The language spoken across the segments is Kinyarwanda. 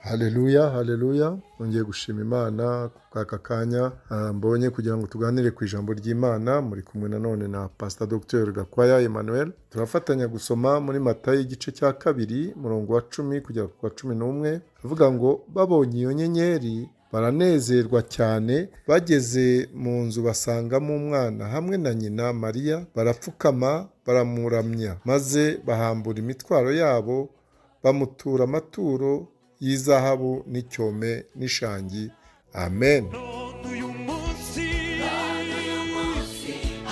Haleluya, haleluya. Nongeye gushima Imana k'aka kanya mbonye kugira ngo tuganire ku ijambo ry'Imana. Muri kumwe nanone na Pastor Dr Gakwaya Emmanuel. Turafatanya gusoma muri Matayo igice cya 2 murongo wa 10 kugera ku wa 11. Avuga ngo babonye iyo nyenyeri baranezerwa cyane, bageze mu nzu basangamo umwana hamwe na nyina Mariya, barapfukama baramuramya, maze bahambura imitwaro yabo bamutura amaturo y'izahabu n'icyome n'ishangi. Amen. uyu munsi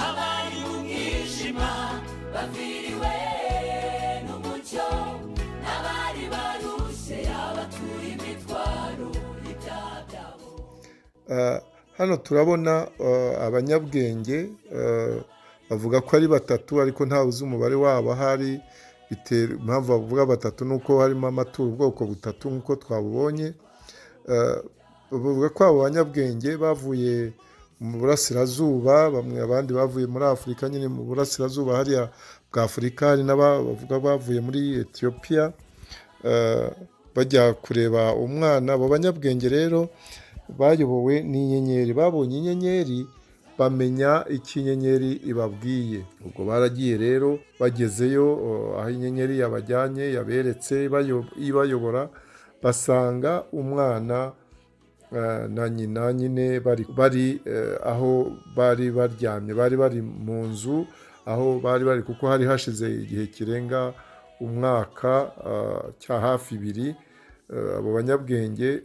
abari mu mwijima baviriwe n'umucyo, n'abari barushye abatura imitwaro y'ibyaha byabo. Hano turabona abanyabwenge bavuga ko ari batatu, ariko ntawe uzi umubare wabo ahari. Impamvu bavuga batatu nuko harimo amaturo ubwoko butatu nk'uko twabubonye. Bavuga ko abo banyabwenge bavuye mu burasirazuba, bamwe abandi bavuye muri Afurika, nyine mu burasirazuba hariya bwa Afurika. Hari n'abavuga bavuye muri Ethiopia bajya kureba umwana. Abo banyabwenge rero bayobowe n'inyenyeri, babonye inyenyeri bamenya icyo inyenyeri ibabwiye. Ubwo baragiye rero, bagezeyo aho inyenyeri yabajyanye yaberetse ibayobora, basanga umwana na nyina nyine bari aho bari baryamye, bari mu nzu aho bari, kuko hari hashize igihe kirenga umwaka cya hafi 2. Abo banyabwenge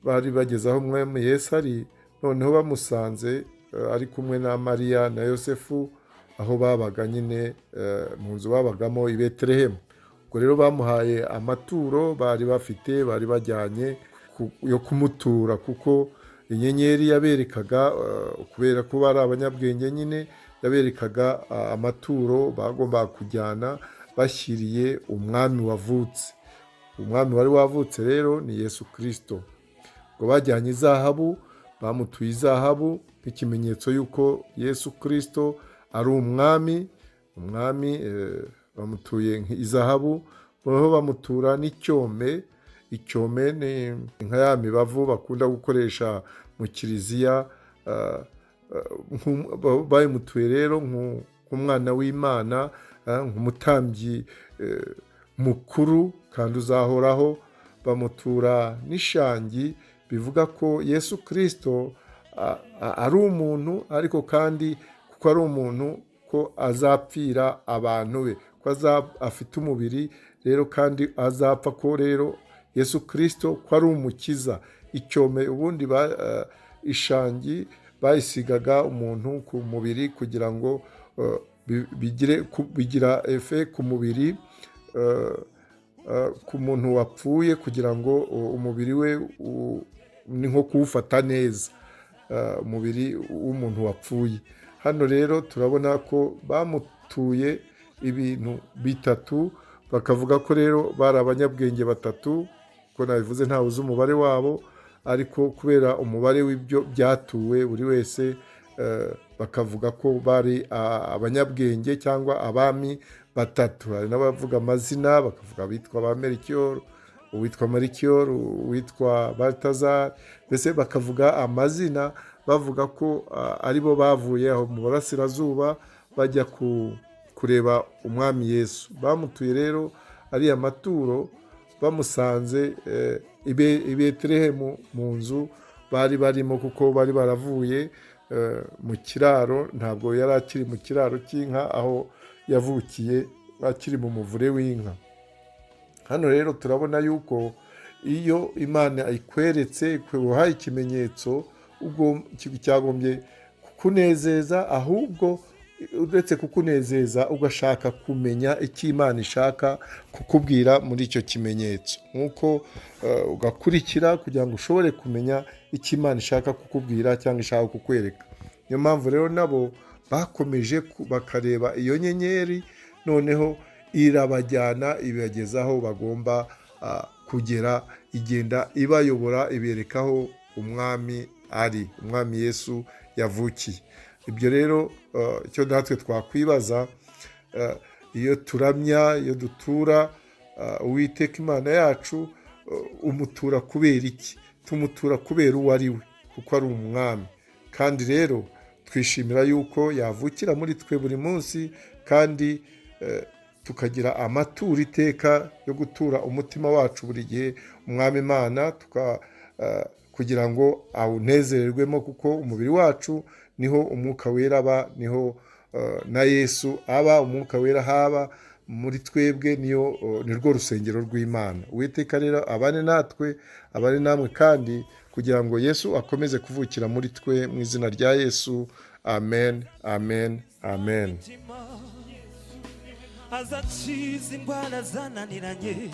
bari bageze aho umwami Yesu ari, noneho bamusanze ari kumwe na Mariya na Yosefu aho babaga nyine mu nzu babagamo i Betelehemu. Ubwo rero bamuhaye amaturo bari bafite, bari bajyanye yo kumutura, kuko inyenyeri yaberekaga, kubera ko bari abanyabwenge nyine, yaberekaga amaturo bagomba kujyana bashyiriye umwami wavutse. Umwami wari wavutse rero ni Yesu Kristo. Ubwo bajyanye izahabu, bamutuye izahabu nk'ikimenyetso y'uko Yesu Kristo ari umwami. Bamutuye izahabu, noneho bamutura n'icyome. Icyome ni nka ya mibavu bakunda gukoresha mu kiliziya. Bamutuye rero nk'umwana w'Imana, nk'umutambyi mukuru kandi uzahoraho. Bamutura n'ishangi, bivuga ko Yesu Kristo ari umuntu, ariko kandi kuko ari umuntu ko azapfira abantu be, ko afite umubiri rero kandi azapfa, ko rero Yesu Kristo ko ari umukiza. Icyome ubundi ishangi bayisigaga umuntu ku mubiri kugira ngo bigira efe ku mubiri, ku muntu wapfuye, kugira ngo umubiri we ni nko kuwufata neza, umubiri w'umuntu wapfuye. Hano rero turabona ko bamutuye ibintu bitatu, bakavuga ko rero bari abanyabwenge batatu, ko nabivuze ntawe uzi umubare wabo, ariko kubera umubare w'ibyo byatuwe buri wese, bakavuga ko bari abanyabwenge cyangwa abami batatu. Hari n'abavuga amazina, bakavuga abitwa ba Melchior, uwitwa Melchior, uwitwa Baltazar, mbese bakavuga amazina, bavuga ko aribo bavuye aho mu burasirazuba bajya kureba umwami Yesu. Bamutuye rero ariya maturo, bamusanze i Betelehemu mu nzu bari barimo, kuko bari baravuye mu kiraro. Ntabwo yari akiri mu kiraro cy'inka aho yavukiye, akiri mu muvure w'inka. Hano rero turabona yuko iyo Imana ikweretse, ikuhaye ikimenyetso, ubwo cyagombye kukunezeza, ahubwo uretse kukunezeza ugashaka kumenya icyo Imana ishaka kukubwira muri icyo kimenyetso, nk'uko ugakurikira kugira ngo ushobore kumenya icyo Imana ishaka kukubwira cyangwa ishaka kukwereka. Niyo mpamvu rero nabo bakomeje bakareba iyo nyenyeri, noneho irabajyana ibageza aho bagomba kugera, igenda ibayobora, iberekaho umwami ari, umwami Yesu yavukiye. Ibyo rero icyo natwe twakwibaza, iyo turamya, iyo dutura Uwiteka Imana yacu, umutura kubera iki? Tumutura kubera uwo ari we, kuko ari umwami. Kandi rero twishimira yuko yavukira muri twe buri munsi, kandi tukagira amaturo iteka yo gutura umutima wacu buri gihe umwami Imana, kugira ngo awunezererwemo, kuko umubiri wacu niho umwuka wera aba, niho na Yesu aba, umwuka wera haba muri twebwe, nirwo rusengero rw'Imana. Uwiteka rero abane natwe, abane namwe kandi, kugira ngo Yesu akomeze kuvukira muri twe, mu izina rya Yesu, amen, amen, amen. azakiza indwara zananiranye